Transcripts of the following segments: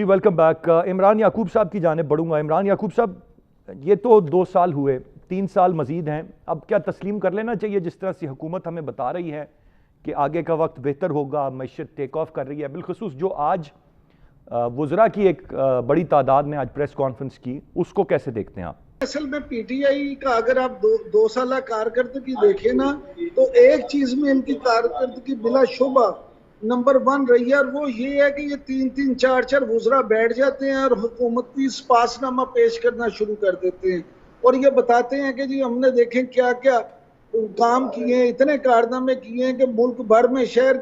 Welcome back. Imran याकूब साहब की जानिब बढ़ूंगा। इमरान याकूब साहब, ये तो 2 साल हुए, 3 साल मजीद हैं। अब क्या तस्लीम कर लेना चाहिए जिस तरह से हुकूमत हमें बता रही है कि आगे का वक्त बेहतर होगा, मैशत टेक ऑफ कर रही है, बिलखसूस जो आज वुज़रा की एक बड़ी तादाद ने आज प्रेस कॉन्फ्रेंस की, उसको कैसे देखते हैं आप? असल में पीटीआई का अगर आप दो साल कारकर्दगी देखें ना, तो एक चीज में इनकी कारकर्दगी बिला शुबा नंबर 1 रही है, और वो ये है कि ये 3-3 4-4 वुज़रा बैठ जाते हैं और हुकूमती पासनामा पेश करना शुरू कर देते हैं और ये बताते हैं कि जी हमने देखें क्या क्या काम किए हैं, इतने कारनामे किए हैं कि मुल्क भर में शहर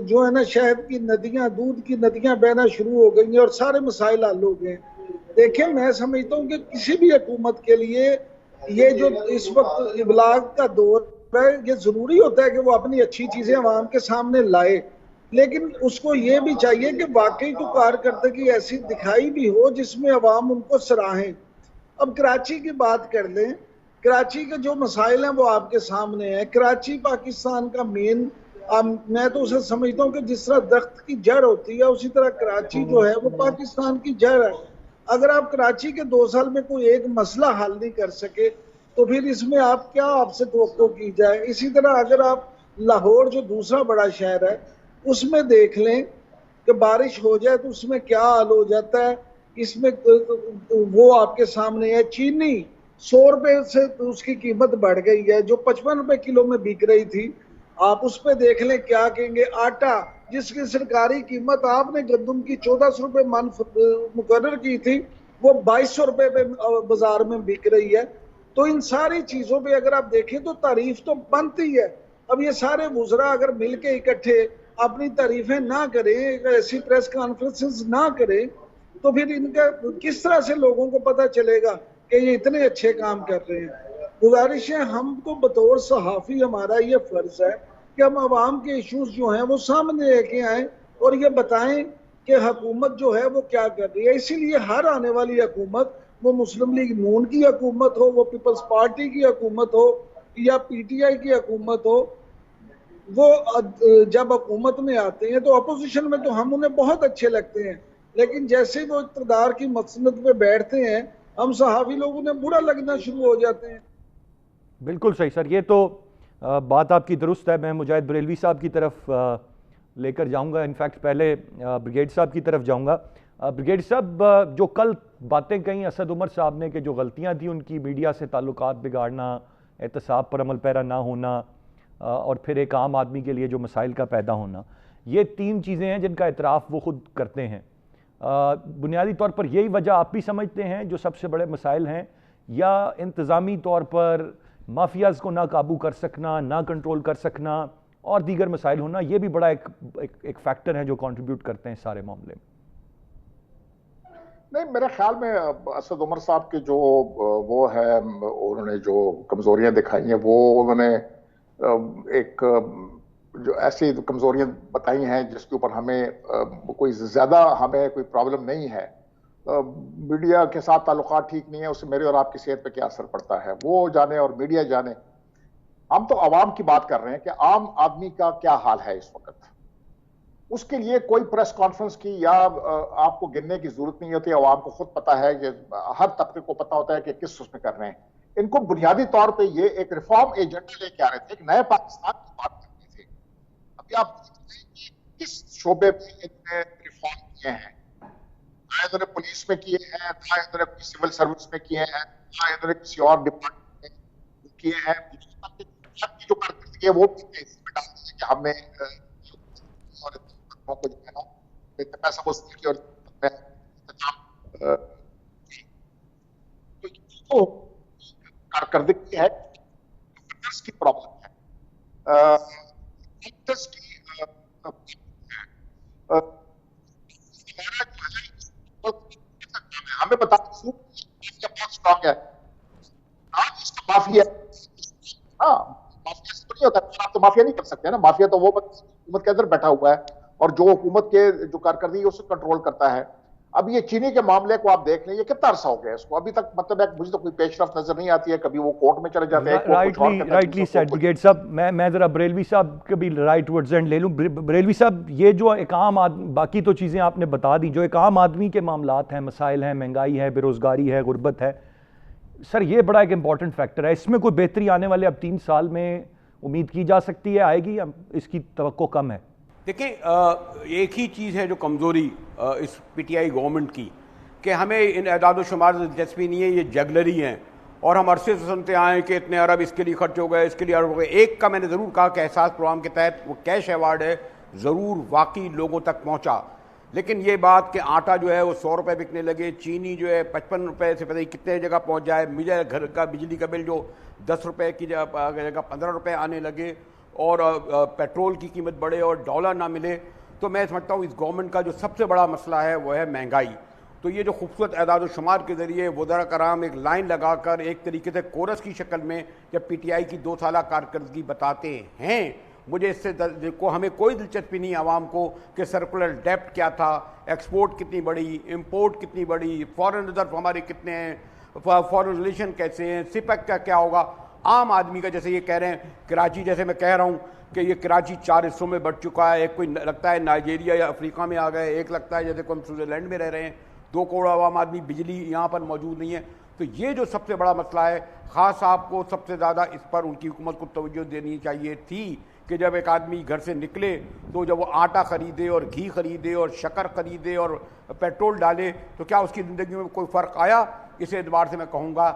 जो है ना, शहद की नदियां, दूध की नदियां बहना शुरू हो गई हैं और सारे मसाइल हल हो गए। देखिए, मैं समझता हूँ कि किसी भी हुकूमत के लिए ये जो इस वक्त इबलाग का दौर है, ये जरूरी होता है कि वो अपनी अच्छी चीजें अवाम के सामने लाए, लेकिन उसको ये भी चाहिए कि वाकई तो कारकर्दगी ऐसी दिखाई भी हो जिसमें अवाम उनको सराहें। अब कराची की बात कर लें, कराची के जो मसाइल हैं वो आपके सामने है। कराची पाकिस्तान का मेन, मैं तो उसे समझता हूँ कि जिस तरह दरख्त की जड़ होती है, उसी तरह कराची जो है वो पाकिस्तान की जड़ है। अगर आप कराची के 2 साल में कोई एक मसला हल नहीं कर सके, तो फिर इसमें आप क्या आपसे तवक्को की जाए। इसी तरह अगर आप लाहौर जो दूसरा बड़ा शहर है उसमें देख लें कि बारिश हो जाए तो उसमें क्या हाल हो जाता है। इसमें वो आपके सामने है। चीनी 100 रुपए से तो उसकी कीमत बढ़ गई है, जो 55 रुपए किलो में बिक रही थी, आप उस पर देख लें क्या कहेंगे। आटा जिसकी सरकारी कीमत आपने गंदम की 1400 रुपए मन मुकर्रर की थी, वो 2200 रुपए पे बाजार में बिक रही है। तो इन सारी चीजों पे अगर आप देखें तो तारीफ तो बनती है। अब ये सारे वुज़रा अगर मिलके इकट्ठे अपनी तारीफें ना करें, ऐसी प्रेस कॉन्फ्रेंसेस ना करें, तो फिर इनका किस तरह से लोगों को पता चलेगा कि ये इतने अच्छे काम कर रहे हैं। गुजारिश है, हमको बतौर सहाफ़ी हमारा ये फर्ज है कि हम आवाम के इश्यूज जो हैं वो सामने लेके आए और ये बताएं कि हुकूमत जो है वो क्या कर रही है। इसीलिए हर आने वाली हुकूमत, वो मुस्लिम लीग नून की हुकूमत हो, वो पीपल्स पार्टी की हुकूमत हो या पीटीआई की हुकूमत हो, वो जब हुकूमत में आते हैं तो अपोजिशन में तो हम उन्हें बहुत अच्छे लगते हैं, लेकिन जैसे वो इक़्तिदार की मसनद पे बैठते हैं, हम सहाफ़ी लोग उन्हें बुरा लगना शुरू हो जाते हैं। बिल्कुल सही सर, ये तो बात आपकी दुरुस्त है। मैं मुजाहिद बरेलवी साहब की तरफ लेकर जाऊंगा, इनफैक्ट पहले ब्रिगेड साहब की तरफ जाऊंगा। ब्रिगेड साहब, जो कल बातें कही असद उमर साहब ने कि जो गलतियां थी उनकी, मीडिया से ताल्लुकात बिगाड़ना, एहतसाब पर अमल पैरा ना होना, और फिर एक आम आदमी के लिए जो मसाइल का पैदा होना, ये 3 चीज़ें हैं जिनका एतराफ़ वो खुद करते हैं। बुनियादी तौर पर यही वजह आप भी समझते हैं जो सबसे बड़े मसाइल हैं, या इंतज़ामी तौर पर माफियाज को ना काबू कर सकना, ना कंट्रोल कर सकना और दीगर मसाइल होना, ये भी बड़ा एक फैक्टर है जो कंट्रीब्यूट करते हैं सारे मामले में? नहीं, मेरे ख्याल में असद उमर साहब के जो वो है, उन्होंने जो कमजोरियां दिखाई हैं, वो उन्होंने एक जो ऐसी कमजोरियां बताई हैं जिसके ऊपर हमें कोई ज्यादा हमें कोई प्रॉब्लम नहीं है। मीडिया के साथ ताल्लुकात ठीक नहीं है, उससे मेरे और आपकी सेहत पे क्या असर पड़ता है वो जाने और मीडिया जाने। हम तो आवाम की बात कर रहे हैं कि आम आदमी का क्या हाल है इस वक्त। उसके लिए कोई प्रेस कॉन्फ्रेंस की या आपको गिनने की जरूरत नहीं होती। आवाम को खुद पता है कि हर तबके को पता होता है कि किस उसमें कर रहे हैं। इनको बुनियादी तौर पे ये एक रिफॉर्म एजेंडा लेके आ रहे थे, एक नए पाकिस्तान की बात करते थे। अभी आप देखते हैं कि किस शोबे में इन्होंने रिफॉर्म किए हैं। ना इन्होंने पुलिस में किए हैं, ना इन्होंने सिविल सर्विस में किए हैं, ना इन्होंने किसी और डिपार्टमेंट में किए हैं। की जो कारकर्दगी है वो इसमें डाल दी कि हमने और को जो है ना पैसा वसूल की और तो कारकर्दगी है, की प्रॉब्लम है, की हमें बता बहुत स्ट्रॉन्ग है। आज इसका माफिया, हाँ, माफिया से तो नहीं होता, आप तो माफिया नहीं कर सकते ना। माफिया तो वो हुकूमत के अंदर बैठा हुआ है और जो हुकूमत के जो कारकर्दगी है उसको कंट्रोल करता है। अब ये चीनी के मामले को आप देख लें, ये कितना अरसा हो गया इसको, अभी तक मतलब मुझे तो कोई पेशरफ नजर नहीं आती है। कभी वो कोर्ट में चले जाते हैं, राइटली सेड ब्रिगेड साहब। मैं जरा बरेलवी साहब के भी राइट वर्ड्स एंड ले लूं। बरेलवी साहब, ये जो एक आम आदमी, बाकी तो चीज़ें आपने बता दी, जो एक आम आदमी के मामलात हैं, मसाइल हैं, महंगाई है, बेरोजगारी है, गुर्बत है, सर ये बड़ा एक इंपॉर्टेंट फैक्टर है। इसमें कोई बेहतरी आने वाले अब 3 साल में उम्मीद की जा सकती है, आएगी, या इसकी तवक्को कम है? देखिए, एक ही चीज़ है जो कमज़ोरी इस पीटीआई गवर्नमेंट की, कि हमें इन एदाद शुमार से दिलचस्पी नहीं है, ये जगलरी हैं। और हम अरसे से सुनते आए कि इतने अरब इसके लिए खर्च हो गए, इसके लिए अरब हो गए। एक का मैंने ज़रूर कहा कि एहसास प्रोग्राम के तहत वो कैश अवार्ड है, ज़रूर वाकई लोगों तक पहुँचा। लेकिन ये बात कि आटा जो है वो 100 रुपये बिकने लगे, चीनी जो है 55 रुपये से पता नहीं कितने जगह पहुँच जाए, मुझे घर का बिजली का बिल जो 10 रुपये की जगह 15 रुपये आने लगे, और पेट्रोल की कीमत बढ़े और डॉलर ना मिले, तो मैं समझता हूँ इस गवर्नमेंट का जो सबसे बड़ा मसला है वो है महंगाई। तो ये जो खूबसूरत एदाद शुमार के ज़रिए वज़रा कराम एक लाइन लगाकर एक तरीके से कोरस की शक्ल में जब पीटीआई की 2 साला कारकर्दगी बताते हैं, मुझे इससे को हमें कोई दिलचस्पी नहीं आवाम को कि सर्कुलर डेप्ट क्या था, एक्सपोर्ट कितनी बढ़ी, इंपोर्ट कितनी बढ़ी, फॉरेन रिजर्व हमारे कितने हैं, फॉरेन रिलेशन कैसे हैं, सिपक का क्या होगा। आम आदमी का, जैसे ये कह रहे हैं कराची, जैसे मैं कह रहा हूँ कि ये कराची 4 हिस्सों में बढ़ चुका है, एक कोई लगता है नाइजीरिया या अफ्रीका में आ गए, एक लगता है जैसे कोई स्विट्जरलैंड में रह रहे हैं, 2 करोड़ आवाम आदमी, बिजली यहाँ पर मौजूद नहीं है। तो ये जो सबसे बड़ा मसला है, खास साहब को सबसे ज़्यादा इस पर उनकी हुकूमत को तवज्जो देनी चाहिए थी कि जब एक आदमी घर से निकले तो जब वो आटा ख़रीदे और घी ख़रीदे और शक्कर ख़रीदे और पेट्रोल डाले, तो क्या उसकी ज़िंदगी में कोई फ़र्क आया? इस एतबार से मैं कहूँगा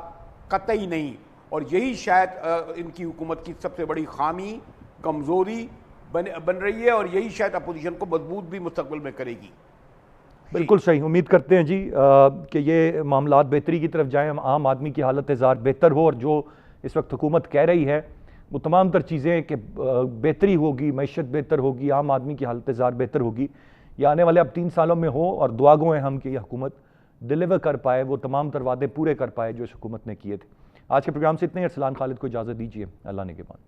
कतई नहीं। और यही शायद इनकी हुकूमत की सबसे बड़ी खामी, कमज़ोरी बन रही है, और यही शायद अपोजिशन को मजबूत भी मुस्तकबिल में करेगी। बिल्कुल सही, उम्मीद करते हैं जी कि ये मामलात बेहतरी की तरफ जाएं, आम आदमी की हालत ज़ार बेहतर हो, और जो इस वक्त हुकूमत कह रही है वो तमाम तर चीज़ें कि बेहतरी होगी, मैशत बेहतर होगी, आम आदमी की हालत ज़ार बेहतर होगी, ये आने वाले अब 3 सालों में हो। और दुआ गो हैं हम कि यह हुकूमत डिलीवर कर पाए, वो तमाम तर वादे पूरे कर पाए जो इस हुकूमत ने किए थे। आज के प्रोग्राम से इतने ही। अरसलान खालिद को इजाज़त दीजिए, अल्लाह ने के बाद।